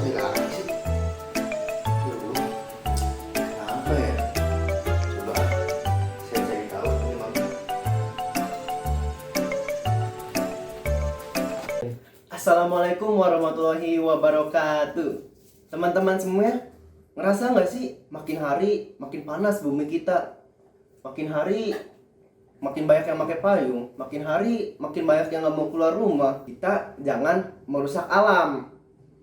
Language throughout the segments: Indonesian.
mati lagi sih. Aduh, kenapa ya? Coba saya cari tahu penyebabnya. Assalamualaikum warahmatullahi wabarakatuh. Teman-teman semua, ngerasa nggak sih makin hari makin panas bumi kita? Makin hari makin banyak yang pakai payung, makin hari makin banyak yang nggak mau keluar rumah. Kita jangan merusak alam,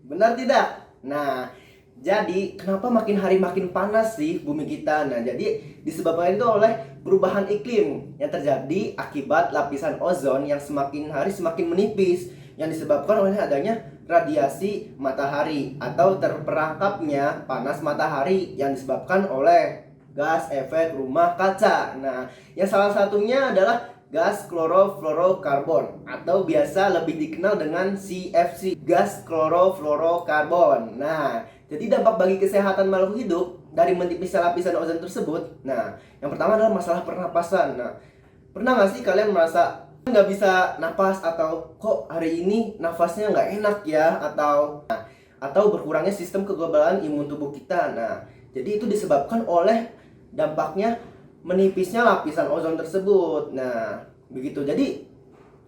benar tidak? Nah, jadi kenapa makin hari makin panas sih bumi kita? Nah, jadi disebabkan itu oleh perubahan iklim yang terjadi akibat lapisan ozon yang semakin hari semakin menipis, yang disebabkan oleh adanya radiasi matahari atau terperangkapnya panas matahari yang disebabkan oleh gas efek rumah kaca. Nah, yang salah satunya adalah gas klorofluorokarbon atau biasa lebih dikenal dengan CFC, gas klorofluorokarbon. Nah, jadi dampak bagi kesehatan makhluk hidup dari menipisnya lapisan ozon tersebut. Nah, yang pertama adalah masalah pernapasan. Nah, pernah nggak sih kalian merasa nggak bisa napas, atau kok hari ini nafasnya nggak enak ya, atau berkurangnya sistem kekebalan imun tubuh kita? Nah, jadi itu disebabkan oleh dampaknya menipisnya lapisan ozon tersebut. Nah, begitu. Jadi,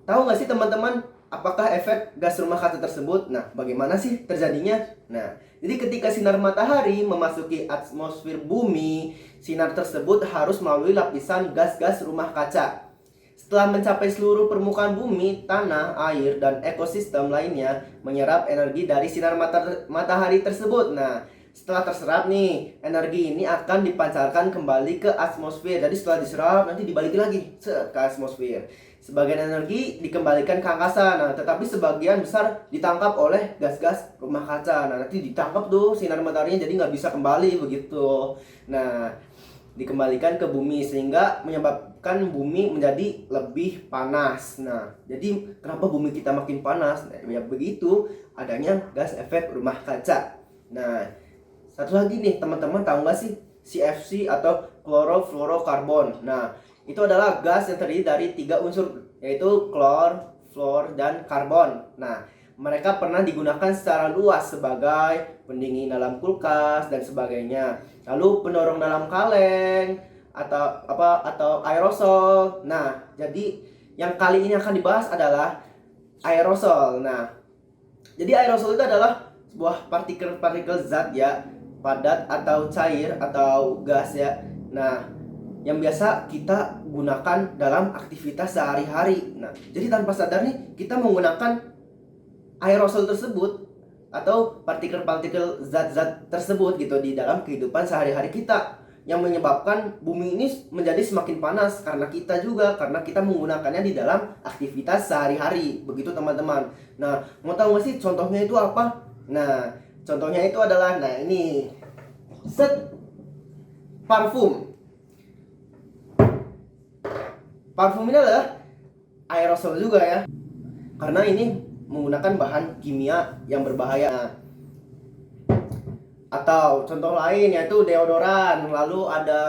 tahu nggak sih teman-teman, apakah efek gas rumah kaca tersebut? Nah, bagaimana sih terjadinya? Nah, jadi ketika sinar matahari memasuki atmosfer bumi, sinar tersebut harus melalui lapisan gas-gas rumah kaca. Setelah mencapai seluruh permukaan bumi, tanah, air, dan ekosistem lainnya menyerap energi dari sinar matahari tersebut. Nah, setelah terserap nih, energi ini akan dipancarkan kembali ke atmosfer. Jadi setelah diserap, nanti dibalikin lagi ke atmosfer. Sebagian energi dikembalikan ke angkasa. Nah, tetapi sebagian besar ditangkap oleh gas-gas rumah kaca. Nah, nanti ditangkap tuh sinar mataharinya, jadi nggak bisa kembali begitu. Nah, dikembalikan ke bumi sehingga menyebabkan bumi menjadi lebih panas. Nah, jadi kenapa bumi kita makin panas? Nah, ya begitu adanya gas efek rumah kaca. Nah, satu lagi nih teman-teman, tahu nggak sih CFC atau klorofluorokarbon? Nah, itu adalah gas yang terdiri dari 3 unsur, yaitu klor, fluor, dan karbon. Nah, mereka pernah digunakan secara luas sebagai pendingin dalam kulkas dan sebagainya. Lalu pendorong dalam kaleng atau aerosol. Nah, jadi yang kali ini akan dibahas adalah aerosol. Nah, jadi aerosol itu adalah sebuah partikel-partikel zat ya, padat atau cair atau gas ya. Nah, yang biasa kita gunakan dalam aktivitas sehari-hari. Nah, jadi tanpa sadar nih kita menggunakan aerosol tersebut atau partikel-partikel zat-zat tersebut gitu di dalam kehidupan sehari-hari kita, yang menyebabkan bumi ini menjadi semakin panas karena kita menggunakannya di dalam aktivitas sehari-hari. Begitu teman-teman. Nah, mau tahu nggak sih contohnya itu apa? Nah, contohnya itu adalah, nah ini, parfum. Parfum ini adalah aerosol juga ya, karena ini menggunakan bahan kimia yang berbahaya. Atau contoh lain yaitu deodoran, lalu ada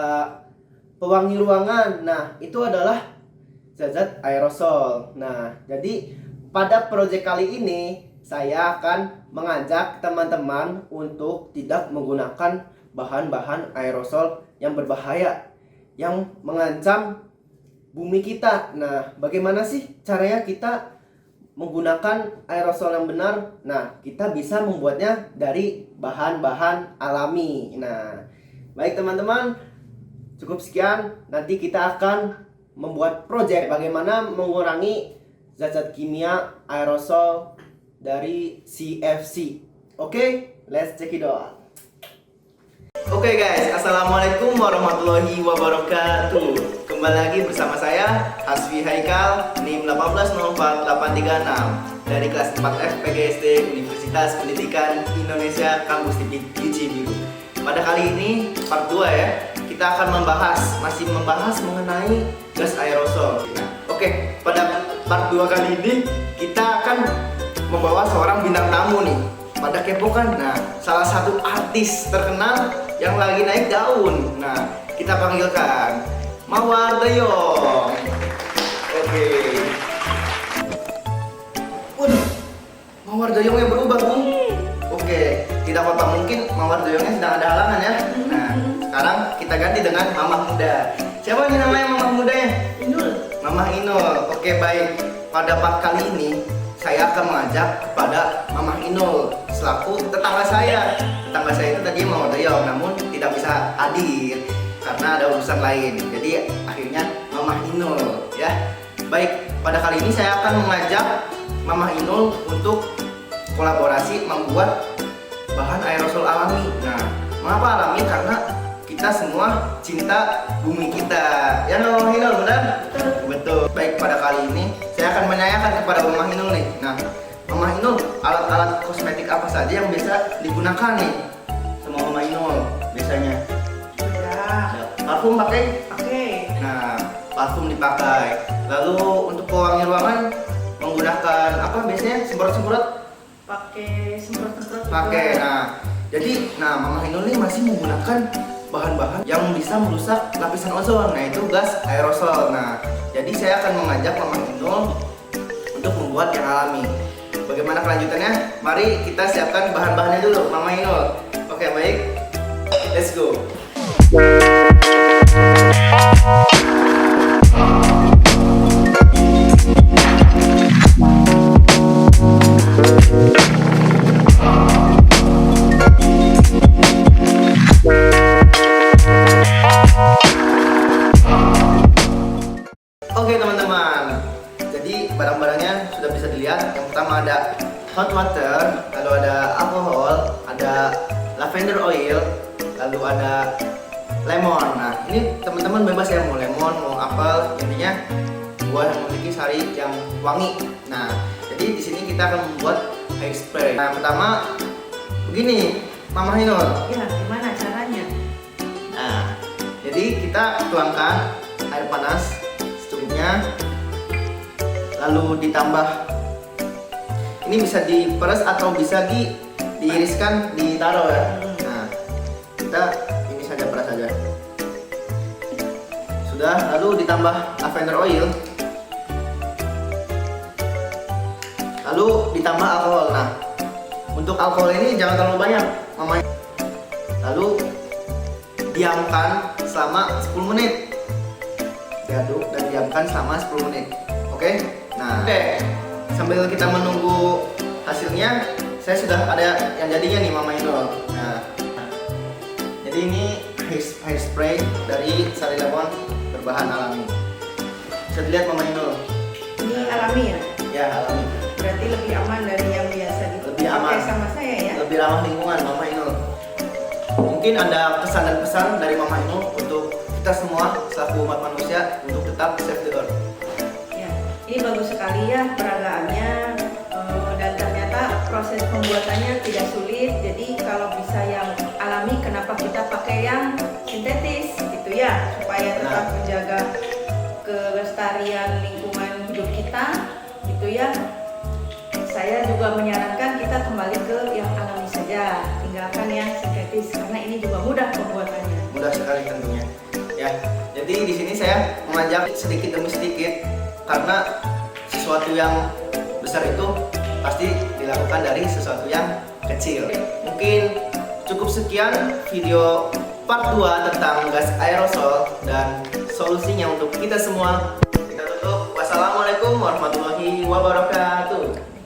pewangi ruangan. Nah, itu adalah zat-zat aerosol. Nah, jadi pada proyek kali ini saya akan mengajak teman-teman untuk tidak menggunakan bahan-bahan aerosol yang berbahaya, yang mengancam bumi kita. Nah, bagaimana sih caranya kita menggunakan aerosol yang benar? Nah, kita bisa membuatnya dari bahan-bahan alami. Nah, baik teman-teman, cukup sekian. Nanti kita akan membuat proyek bagaimana mengurangi zat-zat kimia aerosol dari CFC. Oke, let's check it out. Oke guys, assalamualaikum warahmatullahi wabarakatuh. Kembali lagi bersama saya Hasfi Haikal, NIM 1804836 dari kelas 4F PGSD Universitas Pendidikan Indonesia Kampus Tinggi Cibiru. Pada kali ini part 2 ya, kita akan masih membahas mengenai gas aerosol. Oke, pada part 2 kali ini kita akan membawa seorang bintang tamu nih. Pada kepo kan? Nah, salah satu artis terkenal yang lagi naik daun. Nah, kita panggilkan Mawar Dayong. Oke. Waduh, Mawar Dayong yang berubah, Bung. Oke, apa-apa, mungkin Mawar Doyongnya sedang ada halangan ya. Nah, sekarang kita ganti dengan Mamah Muda. Siapa nih namanya Mamah Mudanya? Inul. Mamah Inul. Oke, baik. Pada part kali ini saya akan mengajak kepada Mamah Inul selaku tetangga saya. Tetangga saya itu tadi Mawar Doyong, namun tidak bisa hadir karena ada urusan lain. Jadi akhirnya Mamah Inul ya. Baik, pada kali ini saya akan mengajak Mamah Inul untuk kolaborasi membuat bahan aerosol alami. Nah, mengapa alami? Karena kita semua cinta bumi kita. Ya Mamah Inul, benar? Betul. Baik, pada kali ini saya akan menanyakan kepada Mamah Inul nih. Nah, Mamah Inul, alat-alat kosmetik apa saja yang bisa digunakan nih sama Mamah Inul biasanya? Ya. Parfum pakai? Pakai. Nah, parfum dipakai. Lalu untuk pewangi ruangan menggunakan apa biasanya? Semprot-semprot? Pakai semprot-semprot. Pakai. Nah, jadi Mamah Inul ini masih menggunakan bahan-bahan yang bisa merusak lapisan ozon. Nah, itu gas aerosol. Nah, jadi saya akan mengajak Mamah Inul untuk membuat yang alami. Bagaimana kelanjutannya? Mari kita siapkan bahan-bahannya dulu, Mamah Inul. Oke, baik. Let's go. Oke teman-teman, jadi barang-barangnya sudah bisa dilihat. Yang pertama ada hot water, lalu ada alkohol, ada lavender oil, lalu ada lemon. Nah, ini teman-teman bebas ya, mau lemon, mau apel, intinya buah yang memiliki sari yang wangi. Nah, jadi di sini kita akan membuat hairspray. Nah, pertama begini, Mamah Inul. Ya, gimana caranya? Nah, jadi kita tuangkan air panas secukupnya, lalu ditambah. Ini bisa diperes atau bisa diiriskan, ditaruh ya. Nah, kita ini saja peras saja. Sudah, lalu ditambah lavender oil. Lalu ditambah alkohol. Nah, untuk alkohol ini jangan terlalu banyak, Mama. Lalu diamkan selama 10 menit. Diaduk dan diamkan selama 10 menit. Oke? Nah, sambil kita menunggu hasilnya, saya sudah ada yang jadinya nih, Mamah Inul. Nah, jadi ini hairspray dari sari lemon berbahan alami. Bisa dilihat, Mamah Inul. Ini alami ya? Ya, alami. Berarti lebih aman dari yang biasa Lebih aman. dipakai sama saya ya? Lebih ramah lingkungan, Mamah Inul. Mungkin ada pesan dan pesan dari Mamah Inul untuk kita semua selaku umat manusia untuk tetap save the earth. Ya, ini bagus sekali ya peragaannya, dan ternyata proses pembuatannya tidak sulit. Jadi kalau bisa yang alami, kenapa kita pakai yang sintetis gitu ya, supaya tetap menjaga kelestarian lingkungan hidup kita gitu ya. Saya juga menyarankan kita kembali ke yang alami saja, tinggalkan yang sintetis karena ini juga mudah pembuatannya. Mudah sekali tentunya. Ya, jadi di sini saya mengajak sedikit demi sedikit karena sesuatu yang besar itu pasti dilakukan dari sesuatu yang kecil. Mungkin cukup sekian video part 2 tentang gas aerosol dan solusinya untuk kita semua. Kita tutup. Wassalamualaikum warahmatullahi wabarakatuh.